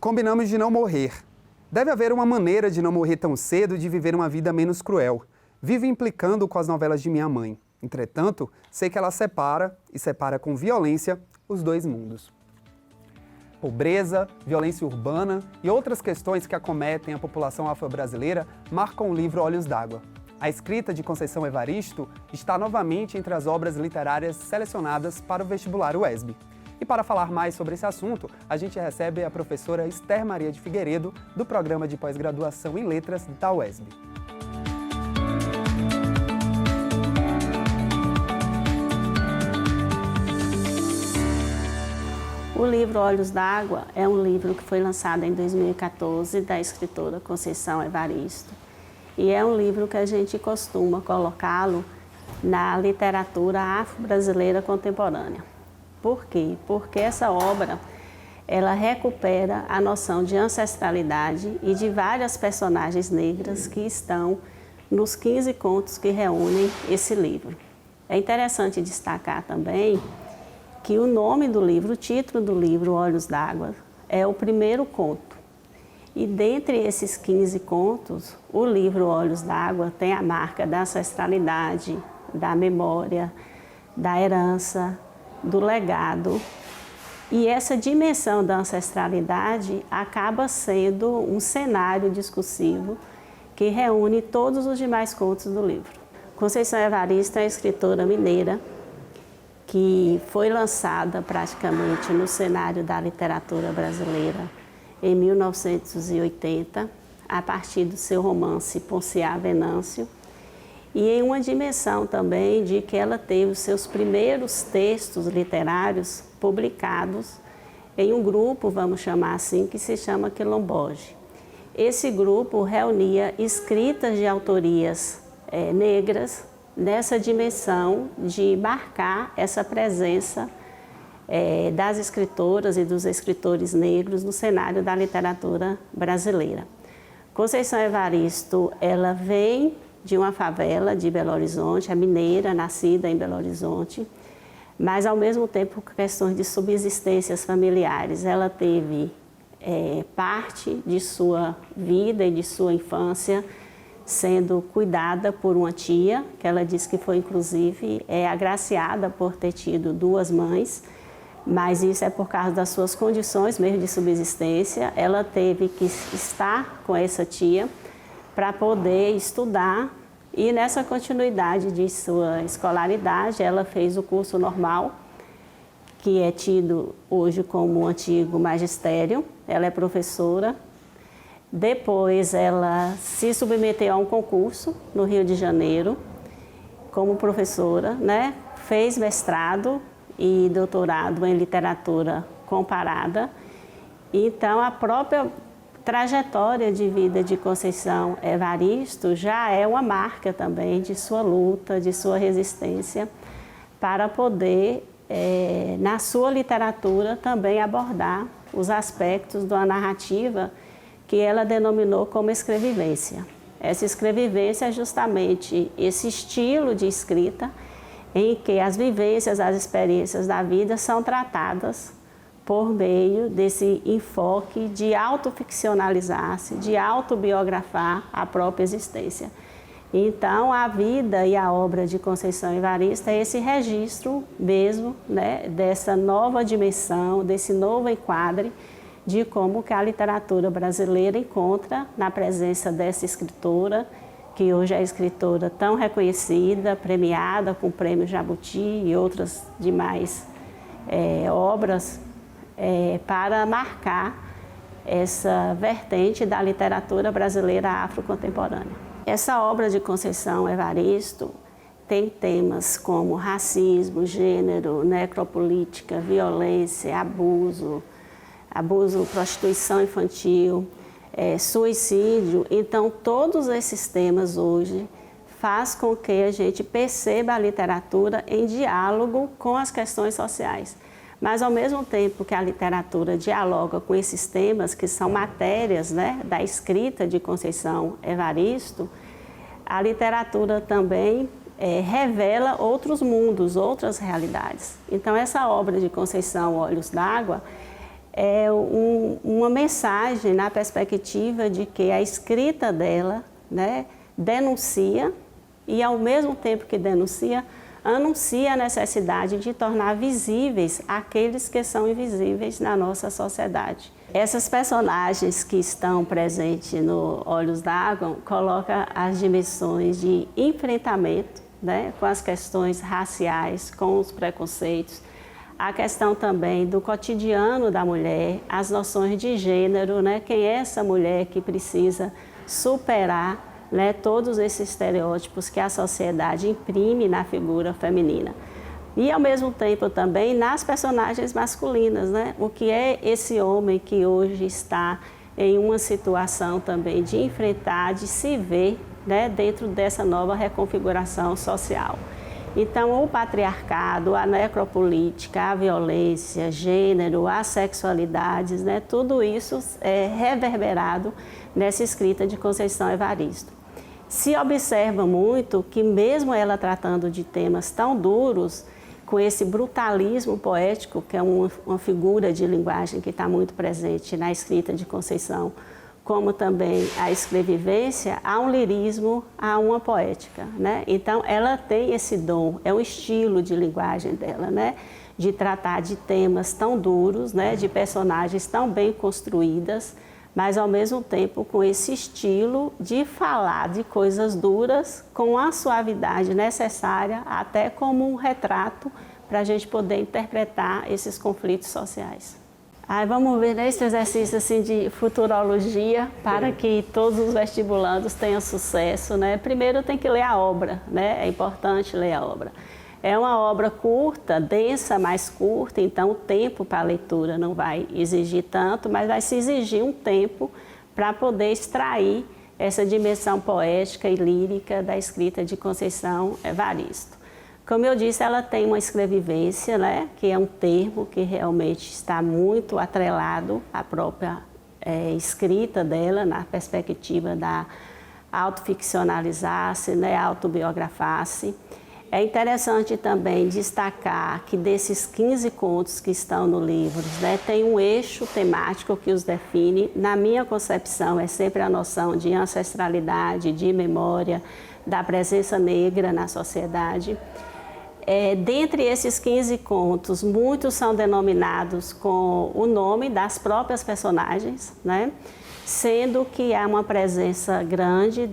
Combinamos de não morrer. Deve haver uma maneira de não morrer tão cedo e de viver uma vida menos cruel. Vivo implicando com as novelas de minha mãe. Entretanto, sei que ela separa, e separa com violência, os dois mundos. Pobreza, violência urbana e outras questões que acometem a população afro-brasileira marcam o livro Olhos d'Água. A escrita de Conceição Evaristo está novamente entre as obras literárias selecionadas para o vestibular UESB. E para falar mais sobre esse assunto, a gente recebe a professora Esther Maria de Figueiredo, do Programa de Pós-Graduação em Letras da UESB. O livro Olhos d'Água é um livro que foi lançado em 2014 da escritora Conceição Evaristo. E é um livro que a gente costuma colocá-lo na literatura afro-brasileira contemporânea. Por quê? Porque essa obra, ela recupera a noção de ancestralidade e de várias personagens negras que estão nos 15 contos que reúnem esse livro. É interessante destacar também que o nome do livro, o título do livro, Olhos d'Água, é o primeiro conto. E dentre esses 15 contos, o livro Olhos d'Água tem a marca da ancestralidade, da memória, da herança, do legado. E essa dimensão da ancestralidade acaba sendo um cenário discursivo que reúne todos os demais contos do livro. Conceição Evaristo é escritora mineira que foi lançada praticamente no cenário da literatura brasileira em 1980, a partir do seu romance Ponciá Venâncio, e em uma dimensão também de que ela teve os seus primeiros textos literários publicados em um grupo, vamos chamar assim, que se chama Quilomboge. Esse grupo reunia escritas de autorias negras nessa dimensão de marcar essa presença das escritoras e dos escritores negros no cenário da literatura brasileira. Conceição Evaristo, ela vem de uma favela de Belo Horizonte, é mineira, nascida em Belo Horizonte, mas ao mesmo tempo por questões de subsistências familiares. Ela teve parte de sua vida e de sua infância sendo cuidada por uma tia, que ela disse que foi inclusive agraciada por ter tido duas mães, mas isso é por causa das suas condições mesmo de subsistência. Ela teve que estar com essa tia para poder estudar, e nessa continuidade de sua escolaridade, ela fez o curso normal, que é tido hoje como o antigo magistério. Ela é professora. Depois ela se submeteu a um concurso no Rio de Janeiro como professora, né? Fez mestrado e doutorado em literatura comparada. Então a própria trajetória de vida de Conceição Evaristo já é uma marca também de sua luta, de sua resistência para poder, na sua literatura, também abordar os aspectos da narrativa que ela denominou como escrevivência. Essa escrevivência é justamente esse estilo de escrita em que as vivências, as experiências da vida são tratadas por meio desse enfoque de autoficcionalizar-se, de autobiografar a própria existência. Então, a vida e a obra de Conceição Evaristo é esse registro mesmo, né, dessa nova dimensão, desse novo enquadre de como que a literatura brasileira encontra na presença dessa escritora, que hoje é escritora tão reconhecida, premiada com o Prêmio Jabuti e outras demais obras, para marcar essa vertente da literatura brasileira afrocontemporânea. Essa obra de Conceição Evaristo tem temas como racismo, gênero, necropolítica, violência, abuso, prostituição infantil, suicídio. Então, todos esses temas hoje faz com que a gente perceba a literatura em diálogo com as questões sociais. Mas, ao mesmo tempo que a literatura dialoga com esses temas, que são matérias, né, da escrita de Conceição Evaristo, a literatura também revela outros mundos, outras realidades. Então, essa obra de Conceição Olhos d'Água é um uma mensagem na perspectiva de que a escrita dela, né, denuncia e, ao mesmo tempo que denuncia, anuncia a necessidade de tornar visíveis aqueles que são invisíveis na nossa sociedade. Essas personagens que estão presentes no Olhos d'Água colocam as dimensões de enfrentamento, né, com as questões raciais, com os preconceitos, a questão também do cotidiano da mulher, as noções de gênero, né, quem é essa mulher que precisa superar, né, todos esses estereótipos que a sociedade imprime na figura feminina. E, ao mesmo tempo, também nas personagens masculinas, né? O que é esse homem que hoje está em uma situação também de enfrentar, de se ver, né, dentro dessa nova reconfiguração social. Então, o patriarcado, a necropolítica, a violência, gênero, as sexualidades, né, tudo isso é reverberado nessa escrita de Conceição Evaristo. Se observa muito que, mesmo ela tratando de temas tão duros, com esse brutalismo poético, que é uma figura de linguagem que está muito presente na escrita de Conceição, como também a escrevivência, há um lirismo, há uma poética, né? Então, ela tem esse dom, é um estilo de linguagem dela, né? De tratar de temas tão duros, né? De personagens tão bem construídas, mas, ao mesmo tempo, com esse estilo de falar de coisas duras com a suavidade necessária, até como um retrato para a gente poder interpretar esses conflitos sociais. Aí vamos ver esse exercício assim, de futurologia para que todos os vestibulandos tenham sucesso, né? Primeiro tem que ler a obra, né? É importante ler a obra. É uma obra curta, densa, mais curta, então o tempo para a leitura não vai exigir tanto, mas vai se exigir um tempo para poder extrair essa dimensão poética e lírica da escrita de Conceição Evaristo. Como eu disse, ela tem uma escrevivência, né, que é um termo que realmente está muito atrelado à própria escrita dela, na perspectiva da autoficcionalizar-se, né, autobiografar-se. É interessante também destacar que desses 15 contos que estão no livro, né, tem um eixo temático que os define. Na minha concepção, é sempre a noção de ancestralidade, de memória, da presença negra na sociedade. Dentre esses 15 contos, muitos são denominados com o nome das próprias personagens, né, sendo que há uma presença grande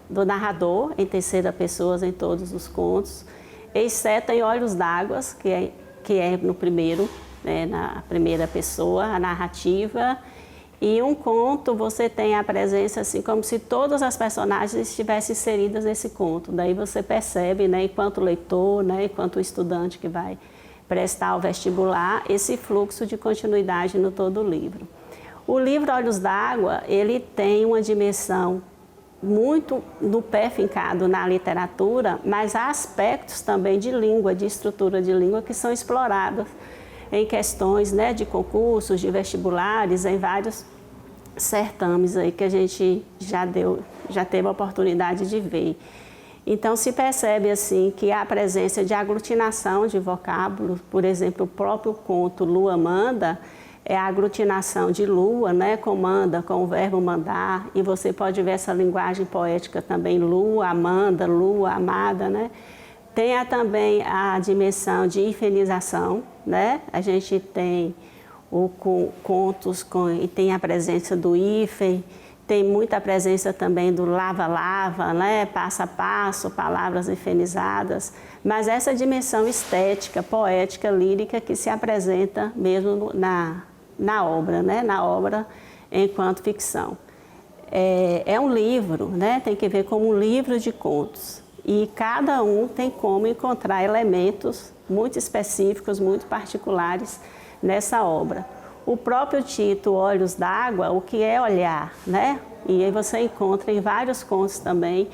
do narrador, em terceira pessoa em todos os contos, exceto em Olhos d'Água, que é no primeiro, né, na primeira pessoa, a narrativa. E um conto você tem a presença assim, como se todas as personagens estivessem inseridas nesse conto. Daí você percebe, né, enquanto leitor, né, enquanto estudante que vai prestar o vestibular, esse fluxo de continuidade no todo o livro. O livro Olhos d'Água, ele tem uma dimensão muito no pé fincado na literatura, mas há aspectos também de língua, de estrutura de língua, que são explorados em questões, né, de concursos, de vestibulares, em vários certames aí que a gente já teve a oportunidade de ver. Então, se percebe assim que há a presença de aglutinação de vocábulos, por exemplo, o próprio conto Lua Manda, é a aglutinação de lua, né, comanda, com o verbo mandar, e você pode ver essa linguagem poética também, lua, amanda, lua, amada, né. Tem também a dimensão de infinização, né, a gente tem contos e tem a presença do hífen, tem muita presença também do lava-lava, né, passo a passo, palavras infinizadas, mas essa dimensão estética, poética, lírica que se apresenta mesmo na obra, né? Na obra enquanto ficção. É um livro, né? Tem que ver como um livro de contos. E cada um tem como encontrar elementos muito específicos, muito particulares nessa obra. O próprio título Olhos d'Água, o que é olhar, né? E aí você encontra em vários contos também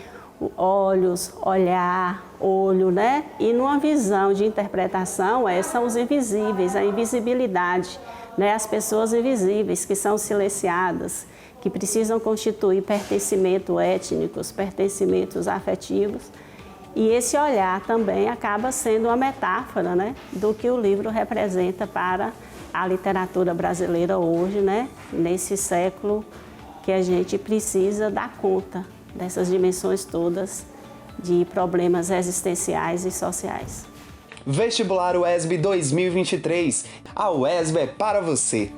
olhos, olhar, olho, né? E numa visão de interpretação, são os invisíveis, a invisibilidade, né? As pessoas invisíveis que são silenciadas, que precisam constituir pertencimento étnicos, pertencimentos afetivos. E esse olhar também acaba sendo uma metáfora, né, do que o livro representa para a literatura brasileira hoje, né? Nesse século que a gente precisa dar conta dessas dimensões todas de problemas existenciais e sociais. Vestibular UESB 2023. A UESB é para você!